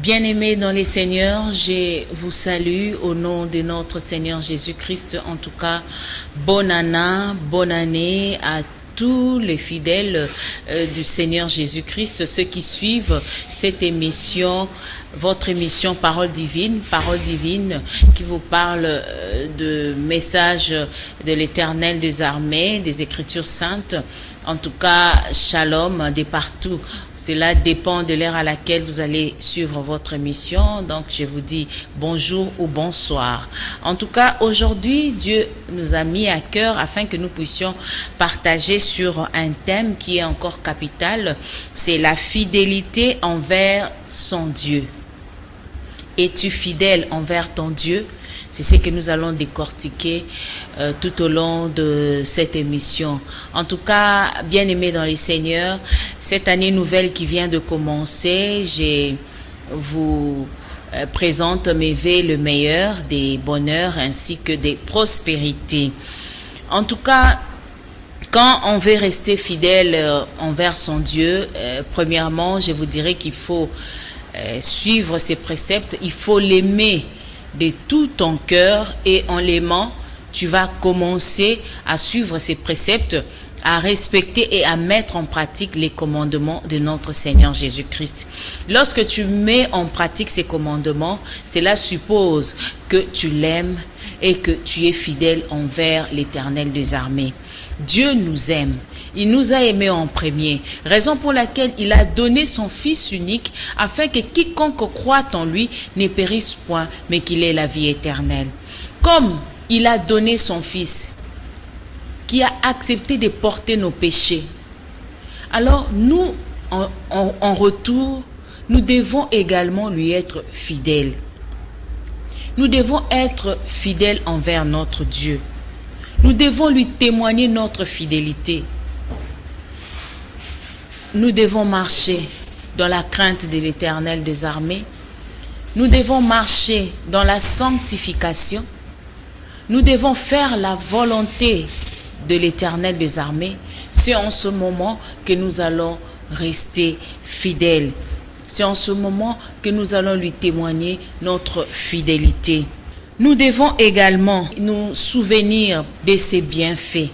Bien-aimés dans les Seigneurs, je vous salue au nom de notre Seigneur Jésus-Christ. En tout cas, bonne année à tous les fidèles du Seigneur Jésus-Christ, ceux qui suivent cette émission, votre émission Parole divine qui vous parle de messages de l'Éternel des armées, des Écritures saintes. En tout cas, shalom de partout. Cela dépend de l'heure à laquelle vous allez suivre votre émission. Donc, je vous dis bonjour ou bonsoir. En tout cas, aujourd'hui, Dieu nous a mis à cœur afin que nous puissions partager sur un thème qui est encore capital. C'est la fidélité envers son Dieu. Es-tu fidèle envers ton Dieu? C'est ce que nous allons décortiquer tout au long de cette émission. En tout cas, bien-aimés dans les Seigneurs, cette année nouvelle qui vient de commencer, je vous présente mes vœux le meilleur, des bonheurs ainsi que des prospérités. En tout cas, quand on veut rester fidèle envers son Dieu, premièrement, je vous dirais qu'il faut suivre ses préceptes, il faut l'aimer de tout ton cœur, et en l'aimant, tu vas commencer à suivre ses préceptes, à respecter et à mettre en pratique les commandements de notre Seigneur Jésus-Christ. Lorsque tu mets en pratique ces commandements, cela suppose que tu l'aimes et que tu es fidèle envers l'Éternel des armées. Dieu nous aime. Il nous a aimés en premier, raison pour laquelle il a donné son Fils unique afin que quiconque croit en lui ne périsse point, mais qu'il ait la vie éternelle. Comme il a donné son Fils qui a accepté de porter nos péchés, alors nous, en retour, nous devons également lui être fidèles. Nous devons être fidèles envers notre Dieu. Nous devons lui témoigner notre fidélité. Nous devons marcher dans la crainte de l'Éternel des armées. Nous devons marcher dans la sanctification. Nous devons faire la volonté de l'Éternel des armées. C'est en ce moment que nous allons rester fidèles. C'est en ce moment que nous allons lui témoigner notre fidélité. Nous devons également nous souvenir de ses bienfaits.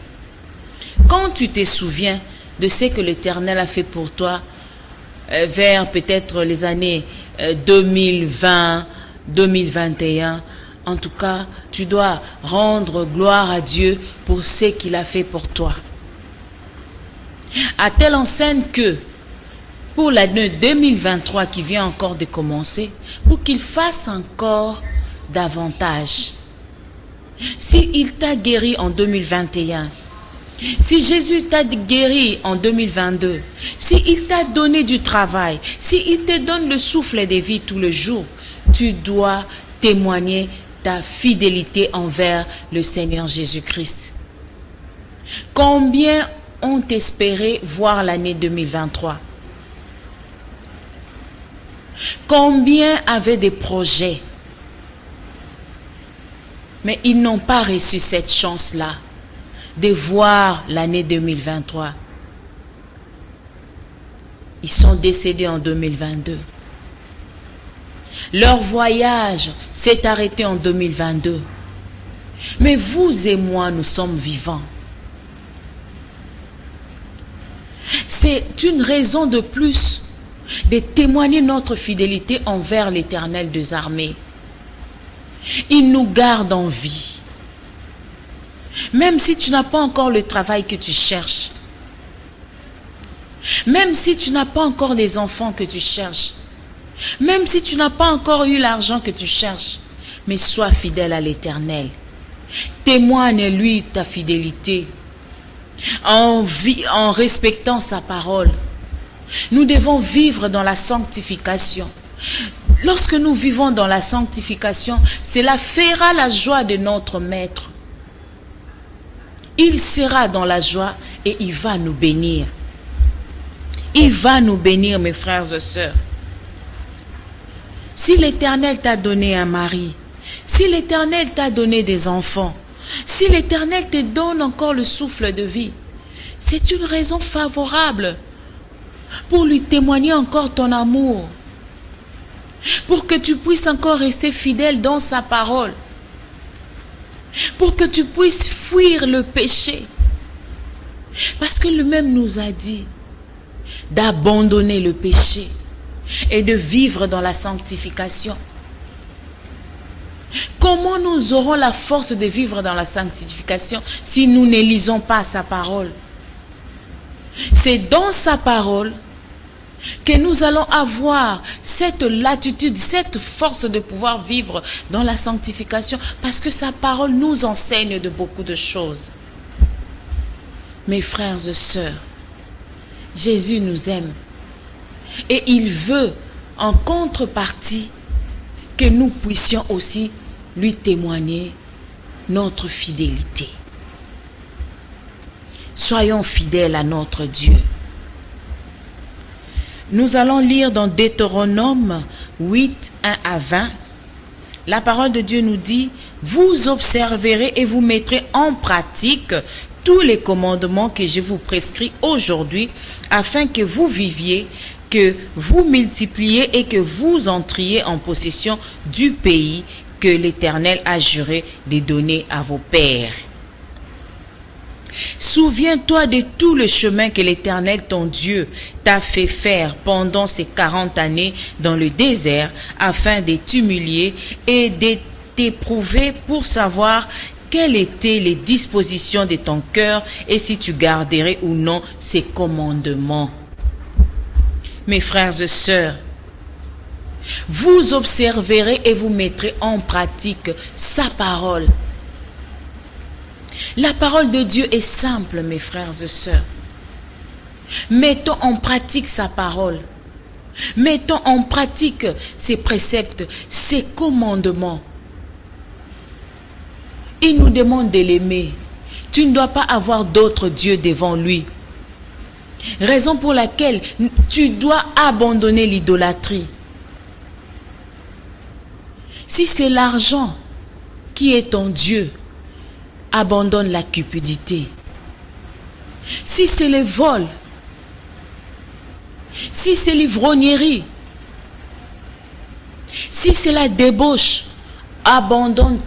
Quand tu te souviens de ce que l'Éternel a fait pour toi vers peut-être les années 2020, 2021, en tout cas, tu dois rendre gloire à Dieu pour ce qu'il a fait pour toi. À telle enseigne que pour l'année 2023 qui vient encore de commencer, pour qu'il fasse encore davantage. S'il t'a guéri en 2021, si Jésus t'a guéri en 2022, s'il t'a donné du travail, s'il te donne le souffle de vie tous les jours, tu dois témoigner ta fidélité envers le Seigneur Jésus-Christ. Combien ont espéré voir l'année 2023? Combien avaient des projets? Mais ils n'ont pas reçu cette chance-là de voir l'année 2023. Ils sont décédés en 2022. Leur voyage s'est arrêté en 2022. Mais vous et moi, nous sommes vivants. C'est une raison de plus de témoigner notre fidélité envers l'Éternel des armées. Il nous garde en vie. Même si tu n'as pas encore le travail que tu cherches, même si tu n'as pas encore les enfants que tu cherches, même si tu n'as pas encore eu l'argent que tu cherches, mais sois fidèle à l'Éternel. Témoigne-lui ta fidélité en respectant sa parole. Nous devons vivre dans la sanctification. Lorsque nous vivons dans la sanctification, cela fera la joie de notre Maître. Il sera dans la joie et il va nous bénir. Il va nous bénir, mes frères et sœurs. Si l'Éternel t'a donné un mari, si l'Éternel t'a donné des enfants, si l'Éternel te donne encore le souffle de vie, c'est une raison favorable pour lui témoigner encore ton amour. pour que tu puisses encore rester fidèle dans sa parole, pour que tu puisses fuir le péché. Parce que lui-même nous a dit d'abandonner le péché et de vivre dans la sanctification. Comment nous aurons la force de vivre dans la sanctification si nous ne lisons pas sa parole? C'est dans sa parole que nous allons avoir cette latitude, cette force de pouvoir vivre dans la sanctification, parce que sa parole nous enseigne de beaucoup de choses. Mes frères et sœurs, Jésus nous aime et il veut en contrepartie que nous puissions aussi lui témoigner notre fidélité. Soyons fidèles à notre Dieu. Nous allons lire dans Deutéronome 8, 1 à 20. La parole de Dieu nous dit: vous observerez et vous mettrez en pratique tous les commandements que je vous prescris aujourd'hui, afin que vous viviez, que vous multipliez et que vous entriez en possession du pays que l'Éternel a juré de donner à vos pères. Souviens-toi de tout le chemin que l'Éternel ton Dieu t'a fait faire pendant ces 40 années dans le désert, afin de t'humilier et de t'éprouver pour savoir quelles étaient les dispositions de ton cœur et si tu garderais ou non ses commandements. Mes frères et sœurs, vous observerez et vous mettrez en pratique sa parole. La parole de Dieu est simple, mes frères et sœurs. Mettons en pratique sa parole. Mettons en pratique ses préceptes, ses commandements. Il nous demande de l'aimer. Tu ne dois pas avoir d'autres dieux devant lui. Raison pour laquelle tu dois abandonner l'idolâtrie. Si c'est l'argent qui est ton Dieu, abandonne la cupidité. Si c'est le vol, si c'est l'ivrognerie, si c'est la débauche, abandonne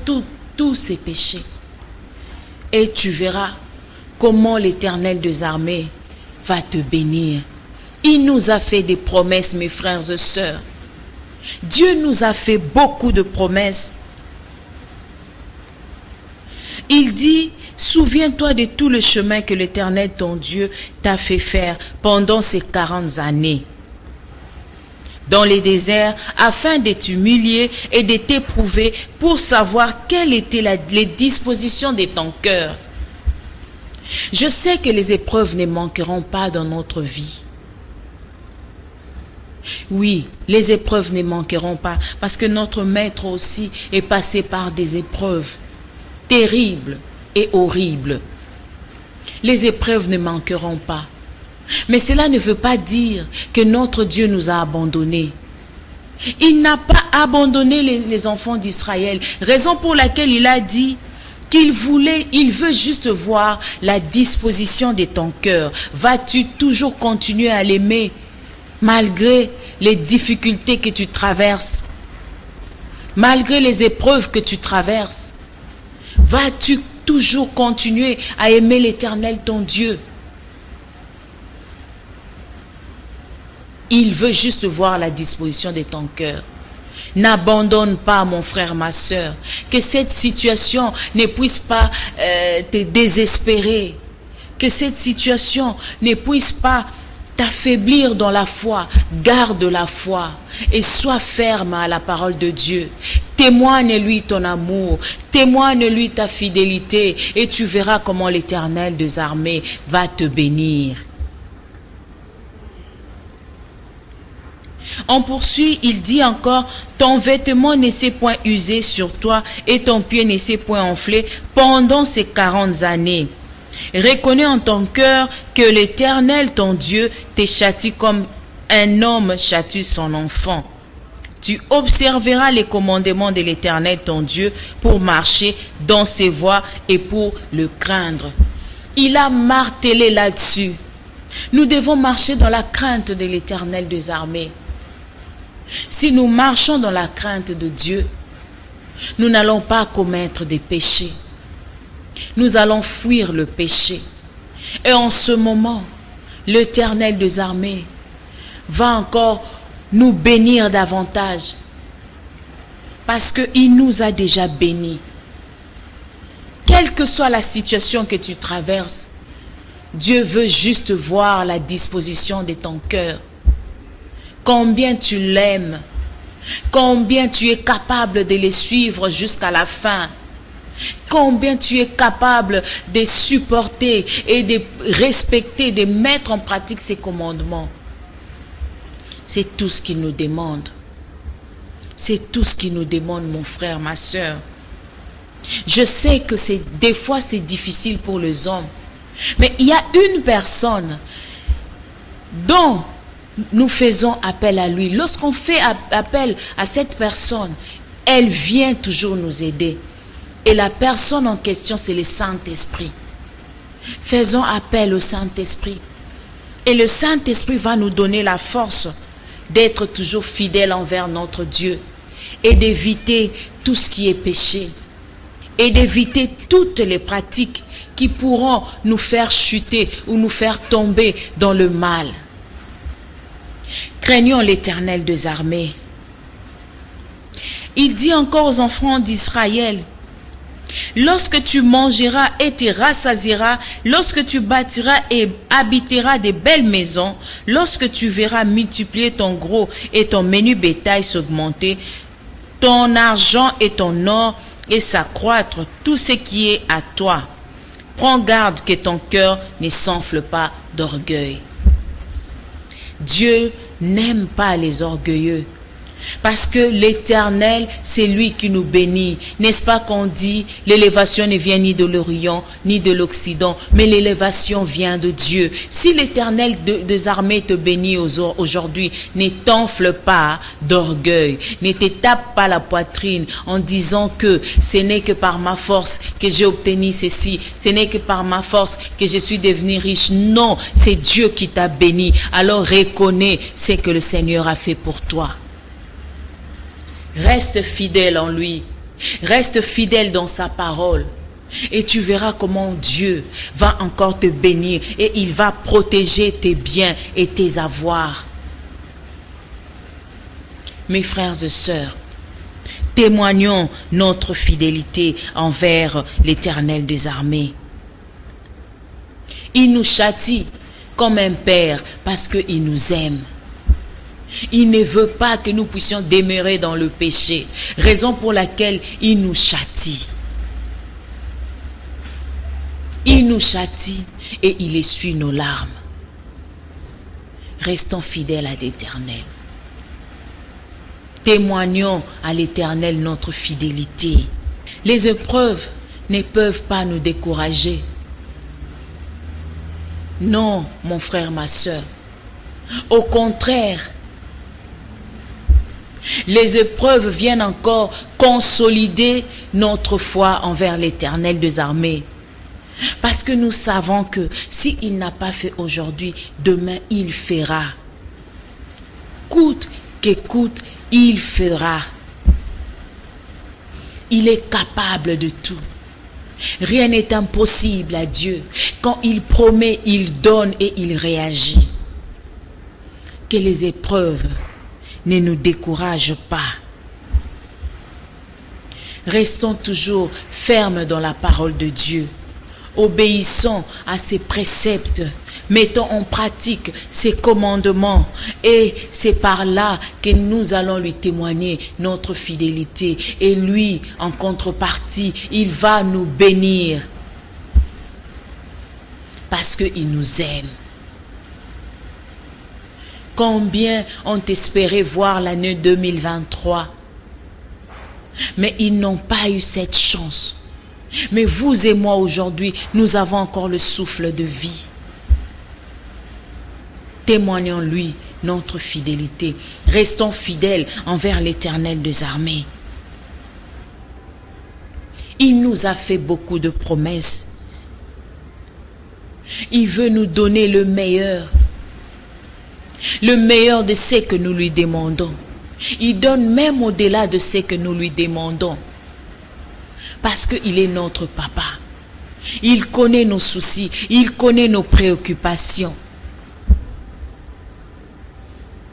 tous ces péchés. Et tu verras comment l'Éternel des armées va te bénir. Il nous a fait des promesses, mes frères et sœurs. Dieu nous a fait beaucoup de promesses. Il dit: souviens-toi de tout le chemin que l'Éternel ton Dieu t'a fait faire pendant ces 40 années dans les déserts, afin de t'humilier et de t'éprouver pour savoir quelles étaient les dispositions de ton cœur. Je sais que les épreuves ne manqueront pas dans notre vie. Oui, les épreuves ne manqueront pas, parce que notre Maître aussi est passé par des épreuves terribles et horribles. Les épreuves ne manqueront pas. Mais cela ne veut pas dire que notre Dieu nous a abandonnés. Il n'a pas abandonné les enfants d'Israël, raison pour laquelle il a dit il veut juste voir la disposition de ton cœur. Vas-tu toujours continuer à l'aimer malgré les difficultés que tu traverses, malgré les épreuves que tu traverses? Vas-tu toujours continuer à aimer l'Éternel ton Dieu? Il veut juste voir la disposition de ton cœur. N'abandonne pas, mon frère, ma soeur, que cette situation ne puisse pas te désespérer, que cette situation ne puisse pas t'affaiblir dans la foi. Garde la foi et sois ferme à la parole de Dieu. Témoigne-lui ton amour, témoigne-lui ta fidélité, et tu verras comment l'Éternel des armées va te bénir. On poursuit, il dit encore: ton vêtement ne s'est point usé sur toi et ton pied ne s'est point enflé pendant ces 40 années. Reconnais en ton cœur que l'Éternel ton Dieu te châtie comme un homme châtie son enfant. Tu observeras les commandements de l'Éternel ton Dieu pour marcher dans ses voies et pour le craindre. Il a martelé là-dessus. Nous devons marcher dans la crainte de l'Éternel des armées. Si nous marchons dans la crainte de Dieu, nous n'allons pas commettre des péchés. Nous allons fuir le péché. Et en ce moment, l'Éternel des armées va encore nous bénir davantage. Parce qu'il nous a déjà bénis. Quelle que soit la situation que tu traverses, Dieu veut juste voir la disposition de ton cœur. Combien tu l'aimes. Combien tu es capable de les suivre jusqu'à la fin. Combien tu es capable de supporter et de respecter, de mettre en pratique ses commandements. C'est tout ce qu'il nous demande. C'est tout ce qu'il nous demande, mon frère, ma soeur. Je sais que des fois c'est difficile pour les hommes. Mais il y a une personne dont nous faisons appel à lui. Lorsqu'on fait appel à cette personne, elle vient toujours nous aider. Et la personne en question, c'est le Saint-Esprit. Faisons appel au Saint-Esprit. Et le Saint-Esprit va nous donner la force d'être toujours fidèles envers notre Dieu et d'éviter tout ce qui est péché et d'éviter toutes les pratiques qui pourront nous faire chuter ou nous faire tomber dans le mal. Craignons l'Éternel des armées. Il dit encore aux enfants d'Israël: lorsque tu mangeras et te rassasieras, lorsque tu bâtiras et habiteras de belles maisons, lorsque tu verras multiplier ton gros et ton menu bétail s'augmenter, ton argent et ton or et s'accroître, tout ce qui est à toi, prends garde que ton cœur ne s'enfle pas d'orgueil. Dieu n'aime pas les orgueilleux. Parce que l'Éternel, c'est lui qui nous bénit. N'est-ce pas qu'on dit, l'élévation ne vient ni de l'Orient, ni de l'Occident, mais l'élévation vient de Dieu. Si l'Éternel des armées te bénit aujourd'hui, ne t'enfle pas d'orgueil. Ne te tape pas la poitrine en disant que ce n'est que par ma force que j'ai obtenu ceci. Ce n'est que par ma force que je suis devenu riche. Non, c'est Dieu qui t'a béni. Alors reconnais ce que le Seigneur a fait pour toi. Reste fidèle en lui. Reste fidèle dans sa parole. Et tu verras comment Dieu va encore te bénir. Et il va protéger tes biens et tes avoirs. Mes frères et sœurs, témoignons notre fidélité envers l'Éternel des armées. Il nous châtie comme un père parce qu'il nous aime. Il ne veut pas que nous puissions demeurer dans le péché, raison pour laquelle il nous châtie. Il nous châtie et il essuie nos larmes. Restons fidèles à l'Éternel. Témoignons à l'Éternel notre fidélité. Les épreuves ne peuvent pas nous décourager. Non, mon frère, ma soeur. Au contraire, les épreuves viennent encore consolider notre foi envers l'Éternel des armées. Parce que nous savons que s'il n'a pas fait aujourd'hui, demain il fera. Coûte que coûte, il fera. Il est capable de tout. Rien n'est impossible à Dieu. Quand il promet, il donne et il réagit. Que les épreuves ne nous découragent pas. Restons toujours fermes dans la parole de Dieu. Obéissons à ses préceptes. Mettons en pratique ses commandements. Et c'est par là que nous allons lui témoigner notre fidélité. Et lui, en contrepartie, il va nous bénir. Parce qu'il nous aime. Combien ont espéré voir l'année 2023, mais ils n'ont pas eu cette chance. Mais vous et moi aujourd'hui, nous avons encore le souffle de vie. Témoignons-lui notre fidélité. Restons fidèles envers l'Éternel des armées. Il nous a fait beaucoup de promesses. Il veut nous donner le meilleur de ce que nous lui demandons. Il donne même au-delà de ce que nous lui demandons. Parce qu'il est notre papa. Il connaît nos soucis, il connaît nos préoccupations.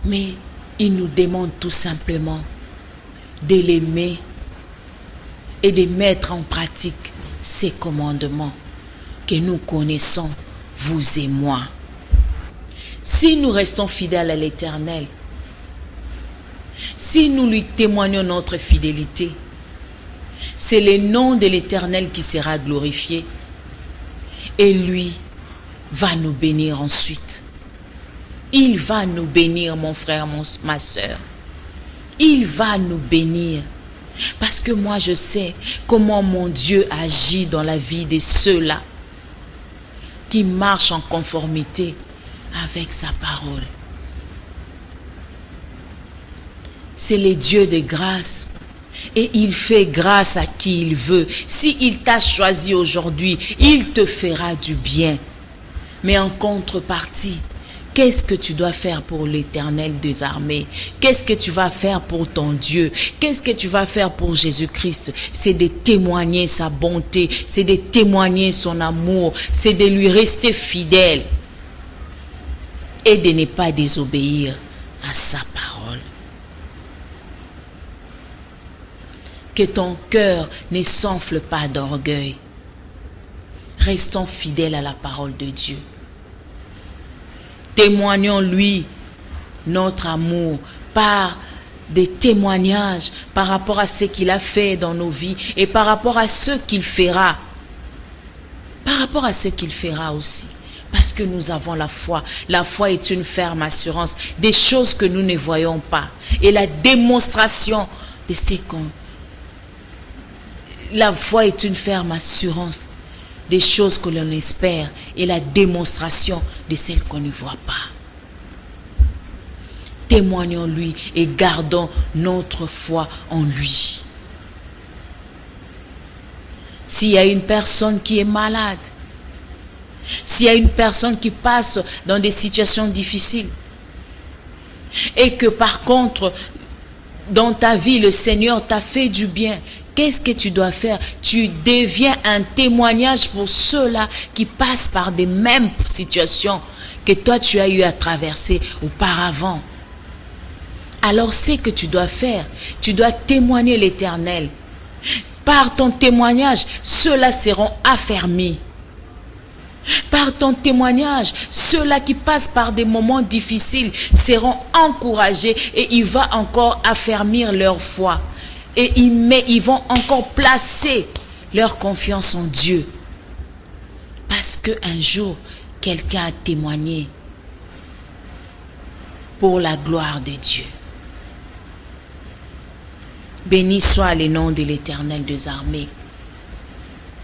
Mais il nous demande tout simplement de l'aimer et de mettre en pratique ses commandements que nous connaissons, vous et moi. Si nous restons fidèles à l'Éternel, si nous lui témoignons notre fidélité, c'est le nom de l'Éternel qui sera glorifié et lui va nous bénir ensuite. Il va nous bénir, mon frère, ma soeur. Il va nous bénir. Parce que moi, je sais comment mon Dieu agit dans la vie de ceux-là qui marchent en conformité avec sa parole. C'est le Dieu de grâce. Et il fait grâce à qui il veut. S'il t'a choisi aujourd'hui, il te fera du bien. Mais en contrepartie, qu'est-ce que tu dois faire pour l'Éternel des armées? Qu'est-ce que tu vas faire pour ton Dieu? Qu'est-ce que tu vas faire pour Jésus-Christ? C'est de témoigner sa bonté, c'est de témoigner son amour, c'est de lui rester fidèle et de ne pas désobéir à sa parole. Que ton cœur ne s'enfle pas d'orgueil. Restons fidèles à la parole de Dieu. Témoignons-lui notre amour par des témoignages par rapport à ce qu'il a fait dans nos vies et par rapport à ce qu'il fera. Par rapport à ce qu'il fera aussi. Parce que nous avons la foi. La foi est une ferme assurance des choses que nous ne voyons pas. Et la démonstration de ce qu'on... La foi est une ferme assurance des choses que l'on espère et la démonstration de celles qu'on ne voit pas. Témoignons-lui et gardons notre foi en lui. S'il y a une personne qui est malade, s'il y a une personne qui passe dans des situations difficiles et que par contre, dans ta vie, le Seigneur t'a fait du bien, qu'est-ce que tu dois faire? Tu deviens un témoignage pour ceux-là qui passent par des mêmes situations que toi tu as eu à traverser auparavant. Alors c'est que tu dois faire. Tu dois témoigner l'Éternel. Par ton témoignage, ceux-là seront affermis. Par ton témoignage, ceux-là qui passent par des moments difficiles seront encouragés et il va encore affermir leur foi. Et ils vont encore placer leur confiance en Dieu. Parce qu'un jour, quelqu'un a témoigné pour la gloire de Dieu. Béni soit le nom de l'Éternel des armées.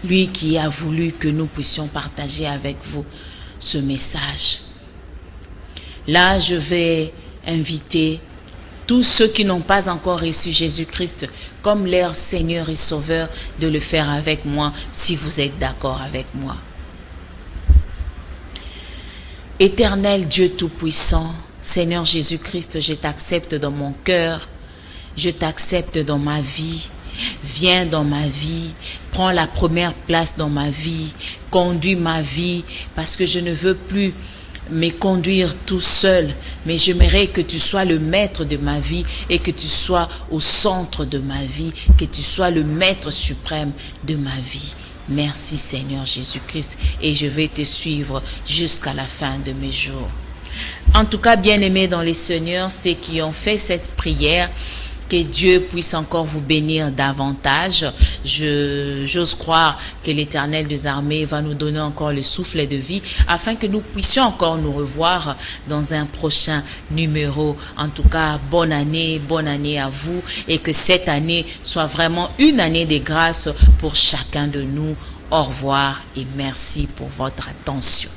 Lui qui a voulu que nous puissions partager avec vous ce message. Là, je vais inviter tous ceux qui n'ont pas encore reçu Jésus-Christ comme leur Seigneur et Sauveur de le faire avec moi, si vous êtes d'accord avec moi. Éternel Dieu Tout-Puissant, Seigneur Jésus-Christ, je t'accepte dans mon cœur, je t'accepte dans ma vie. Viens dans ma vie, prends la première place dans ma vie, conduis ma vie, parce que je ne veux plus me conduire tout seul, mais j'aimerais que tu sois le maître de ma vie et que tu sois au centre de ma vie, que tu sois le maître suprême de ma vie. Merci Seigneur Jésus-Christ et je vais te suivre jusqu'à la fin de mes jours. En tout cas, bien-aimés dans les Seigneurs, ceux qui ont fait cette prière, que Dieu puisse encore vous bénir davantage. J'ose croire que l'Éternel des armées va nous donner encore le souffle de vie afin que nous puissions encore nous revoir dans un prochain numéro. En tout cas, bonne année à vous et que cette année soit vraiment une année de grâce pour chacun de nous. Au revoir et merci pour votre attention.